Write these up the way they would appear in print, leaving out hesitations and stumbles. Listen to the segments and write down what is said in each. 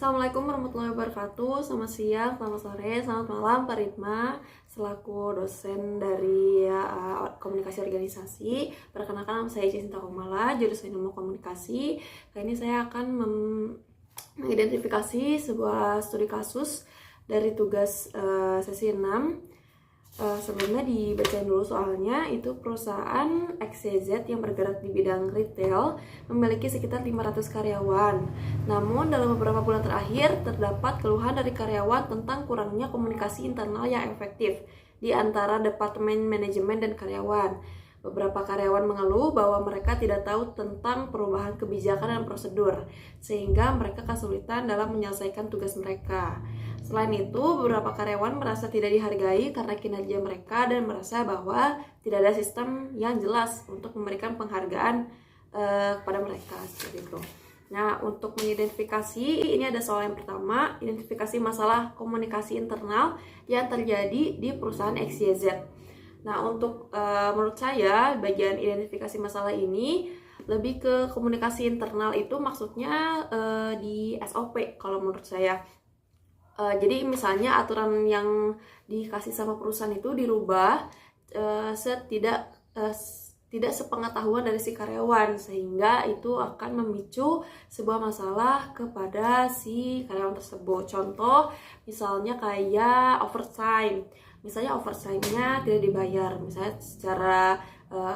Assalamualaikum warahmatullahi wabarakatuh. Selamat siang, selamat sore, selamat malam Pak Ritma, selaku dosen dari komunikasi organisasi. Perkenalkan, nama saya Cinta Komala, jurusan ilmu komunikasi. Kali ini saya akan mengidentifikasi sebuah studi kasus dari tugas sesi 6. Sebelumnya dibacain dulu soalnya. Itu perusahaan XYZ yang bergerak di bidang retail memiliki sekitar 500 karyawan. Namun dalam beberapa bulan terakhir terdapat keluhan dari karyawan tentang kurangnya komunikasi internal yang efektif di antara departemen manajemen dan karyawan. Beberapa karyawan mengeluh bahwa mereka tidak tahu tentang perubahan kebijakan dan prosedur, sehingga mereka kesulitan dalam menyelesaikan tugas mereka. Selain itu, beberapa karyawan merasa tidak dihargai karena kinerja mereka dan merasa bahwa tidak ada sistem yang jelas untuk memberikan penghargaan kepada mereka seperti itu. Nah, untuk mengidentifikasi, ini ada soal yang pertama, identifikasi masalah komunikasi internal yang terjadi di perusahaan XYZ. Nah, untuk menurut saya, bagian identifikasi masalah ini lebih ke komunikasi internal itu maksudnya di SOP kalau menurut saya. Jadi misalnya aturan yang dikasih sama perusahaan itu dirubah tidak sepengetahuan dari si karyawan, sehingga itu akan memicu sebuah masalah kepada si karyawan tersebut. Contoh misalnya kayak overtime. Misalnya overtime-nya tidak dibayar, misalnya secara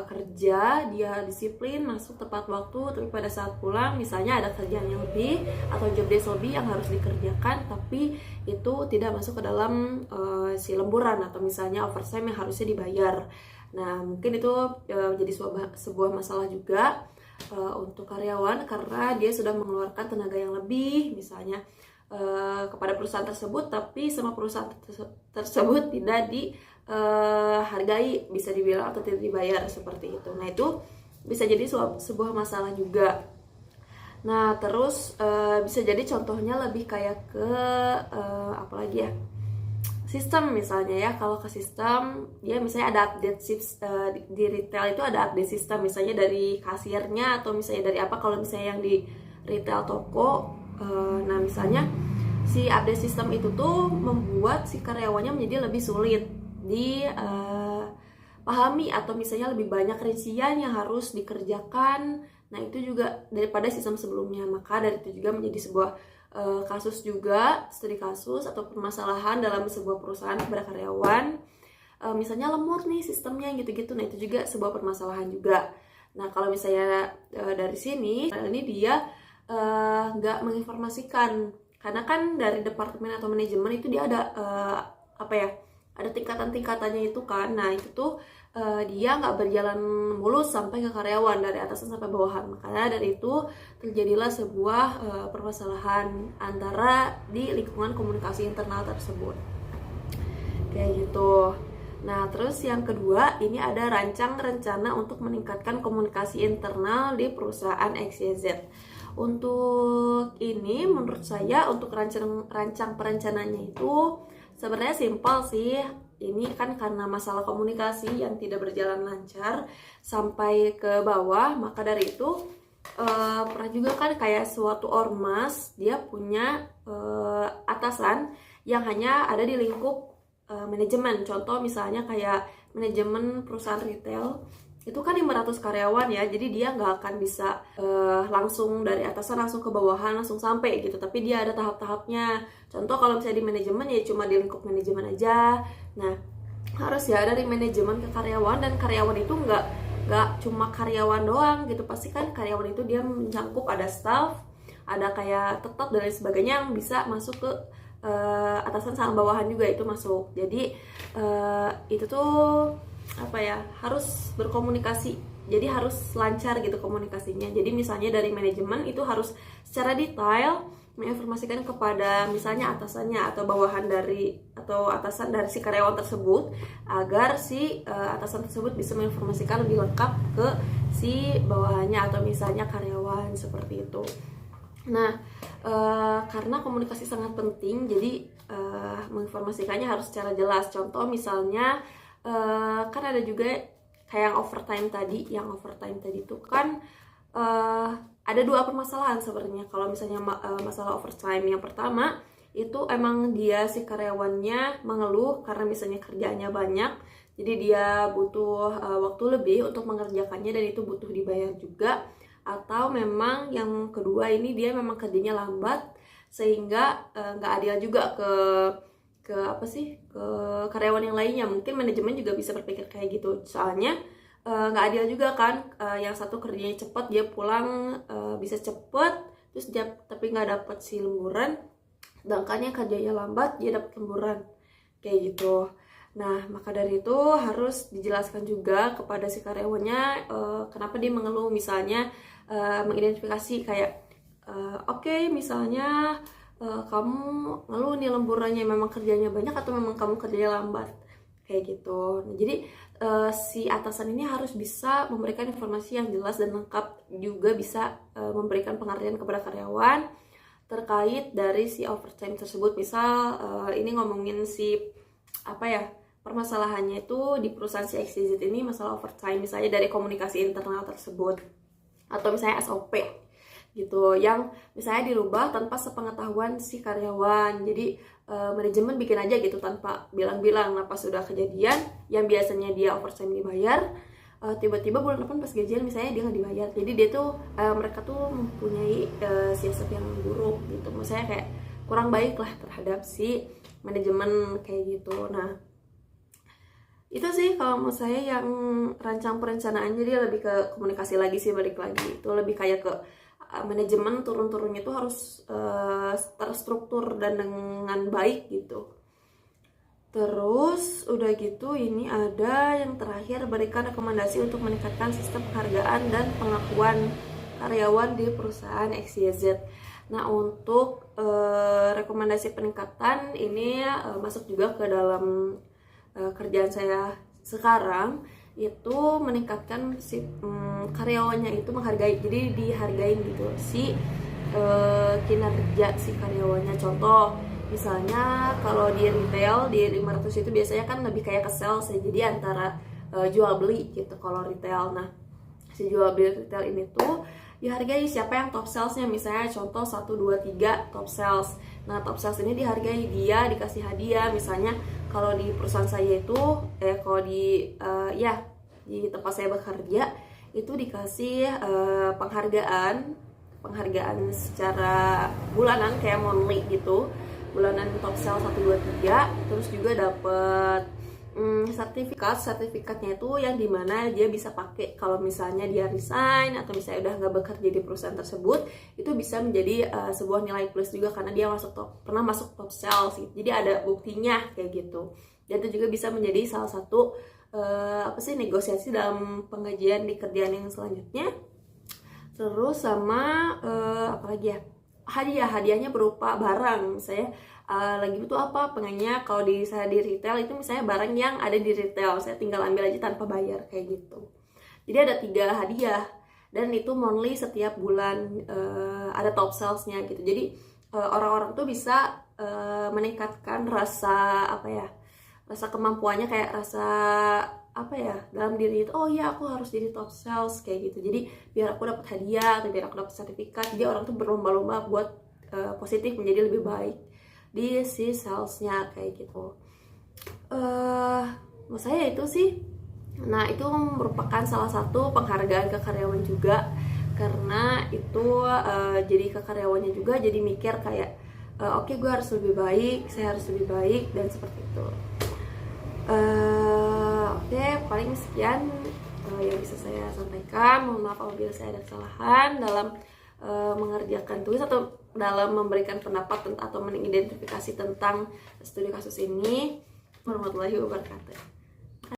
kerja dia disiplin masuk tepat waktu, tapi pada saat pulang misalnya ada kerjaan yang lebih atau job desk lebih yang harus dikerjakan, tapi itu tidak masuk ke dalam si lemburan, atau misalnya overtime yang harusnya dibayar. Nah, mungkin itu jadi sebuah masalah juga untuk karyawan karena dia sudah mengeluarkan tenaga yang lebih misalnya kepada perusahaan tersebut, tapi sama perusahaan tersebut tidak dihargai, bisa dibilang, atau tidak dibayar seperti itu. Nah, itu bisa jadi sebuah masalah juga. Nah, terus bisa jadi contohnya lebih kayak ke apa lagi ya, sistem misalnya ya. Kalau ke sistem, ya misalnya ada update di retail itu ada update sistem, misalnya dari kasirnya atau misalnya dari apa, kalau misalnya yang di retail toko. Nah, misalnya si update sistem itu tuh membuat si karyawannya menjadi lebih sulit dipahami, atau misalnya lebih banyak rincian yang harus dikerjakan. Nah, itu juga daripada sistem sebelumnya. Maka dari itu juga menjadi sebuah kasus juga, studi kasus atau permasalahan dalam sebuah perusahaan kepada karyawan. Misalnya lemot nih sistemnya gitu-gitu. Nah, itu juga sebuah permasalahan juga. Nah, kalau misalnya dari sini, ini dia nggak menginformasikan, karena kan dari departemen atau manajemen itu dia ada ada tingkatan-tingkatannya itu kan. Nah, itu tuh dia nggak berjalan mulus sampai ke karyawan, dari atasan sampai bawahan. Makanya dari itu terjadilah sebuah permasalahan antara di lingkungan komunikasi internal tersebut kayak gitu. Nah, terus yang kedua, ini ada rancang rencana untuk meningkatkan komunikasi internal di perusahaan XYZ. Untuk ini, menurut saya, untuk rancang perencanaannya itu sebenarnya simpel sih. Ini kan karena masalah komunikasi yang tidak berjalan lancar sampai ke bawah, maka dari itu pernah juga kan kayak suatu ormas, dia punya atasan yang hanya ada di lingkup manajemen. Contoh misalnya kayak manajemen perusahaan retail itu kan 500 karyawan ya, jadi dia nggak akan bisa langsung dari atasan langsung ke bawahan langsung sampai gitu, tapi dia ada tahap-tahapnya. Contoh kalau misalnya di manajemen ya cuma di lingkup manajemen aja. Nah, harus ya dari manajemen ke karyawan, dan karyawan itu nggak cuma karyawan doang gitu, pasti kan karyawan itu dia mencangkup ada staff, ada kayak tetap dan lain sebagainya yang bisa masuk ke atasan sama bawahan juga itu masuk. Jadi itu tuh harus berkomunikasi, jadi harus lancar gitu komunikasinya. Jadi misalnya dari manajemen itu harus secara detail menginformasikan kepada misalnya atasannya atau bawahan dari atau atasan dari si karyawan tersebut, agar si atasan tersebut bisa menginformasikan lebih lengkap ke si bawahannya atau misalnya karyawan seperti itu. Nah, karena komunikasi sangat penting, jadi menginformasikannya harus secara jelas. Contoh misalnya kan ada juga kayak yang overtime tadi itu kan ada dua permasalahan sebenarnya kalau misalnya masalah overtime. Yang pertama itu emang dia si karyawannya mengeluh karena misalnya kerjaannya banyak, jadi dia butuh waktu lebih untuk mengerjakannya dan itu butuh dibayar juga. Atau memang yang kedua ini dia memang kerjanya lambat sehingga nggak adil juga ke apa sih, ke karyawan yang lainnya. Mungkin manajemen juga bisa berpikir kayak gitu, soalnya nggak adil juga kan, yang satu kerjanya cepat dia pulang bisa cepet, terus dia tapi nggak dapat si lemburan, sedangkan yang kerjanya lambat dia dapat lemburan kayak gitu. Nah, maka dari itu harus dijelaskan juga kepada si karyawannya kenapa dia mengeluh. Misalnya mengidentifikasi kayak oke, misalnya kamu ngeluh nih lemburannya memang kerjanya banyak atau memang kamu kerjanya lambat kayak gitu. Nah, jadi si atasan ini harus bisa memberikan informasi yang jelas dan lengkap, juga bisa memberikan pengertian kepada karyawan terkait dari si overtime tersebut. Misal ini ngomongin si apa ya, permasalahannya itu di perusahaan si XYZ ini masalah overtime, misalnya dari komunikasi internal tersebut atau misalnya SOP gitu yang misalnya dirubah tanpa sepengetahuan si karyawan. Jadi manajemen bikin aja gitu tanpa bilang-bilang. Nah, pas sudah kejadian yang biasanya dia overtime dibayar, tiba-tiba bulan depan pas gajian misalnya dia nggak dibayar. Jadi dia tuh mereka tuh mempunyai siasat yang buruk gitu, misalnya kayak kurang baik lah terhadap si manajemen kayak gitu. Nah, itu sih kalau menurut saya yang rancang perencanaan. Jadi lebih ke komunikasi lagi sih, balik lagi itu lebih kayak ke manajemen turun-turunnya itu harus terstruktur dan dengan baik gitu. Terus udah gitu ini ada yang terakhir, berikan rekomendasi untuk meningkatkan sistem penghargaan dan pengakuan karyawan di perusahaan XYZ. Nah, untuk rekomendasi peningkatan ini masuk juga ke dalam kerjaan saya sekarang, itu meningkatkan si karyawannya itu menghargai, jadi dihargain gitu si kinerja si karyawannya. Contoh misalnya kalau di retail di 500 itu biasanya kan lebih kayak ke sales ya, jadi antara jual beli gitu kalau retail. Nah, si jual beli retail ini tuh dihargai siapa yang top salesnya, misalnya contoh 1, 2, 3 top sales. Nah, top sales ini dihargai, dia dikasih hadiah. Misalnya kalau di perusahaan saya itu kalau di di tempat saya bekerja itu dikasih penghargaan secara bulanan kayak monthly gitu, bulanan top sales 1, 2, 3. Terus juga dapat sertifikatnya itu yang dimana dia bisa pakai kalau misalnya dia resign atau misalnya udah nggak bekerja di perusahaan tersebut, itu bisa menjadi sebuah nilai plus juga karena dia pernah masuk top sales gitu. Jadi ada buktinya kayak gitu, dan itu juga bisa menjadi salah satu negosiasi dalam penggajian di kerjaan yang selanjutnya. Terus sama apalagi ya, hadiahnya berupa barang. Saya lagi butuh apa, pengennya kalau saya di retail itu misalnya barang yang ada di retail saya tinggal ambil aja tanpa bayar kayak gitu. Jadi ada 3 hadiah dan itu monthly setiap bulan, ada top salesnya gitu. Jadi orang-orang tuh bisa meningkatkan rasa rasa kemampuannya, kayak rasa dalam diri itu, oh iya aku harus jadi top sales kayak gitu. Jadi biar aku dapat hadiah atau biar aku dapat sertifikat, jadi orang tuh berlomba-lomba buat positif menjadi lebih baik di si salesnya kayak gitu. Menurut saya itu sih. Nah, itu merupakan salah satu penghargaan ke karyawan juga, karena itu jadi ke karyawannya juga jadi mikir kayak oke, gue harus lebih baik, saya harus lebih baik, dan seperti itu. Oke, paling sekian yang bisa saya sampaikan. Mohon maaf apabila saya ada kesalahan dalam mengerjakan tugas atau dalam memberikan pendapat atau mengidentifikasi tentang studi kasus ini. Warahmatullahi wabarakatuh.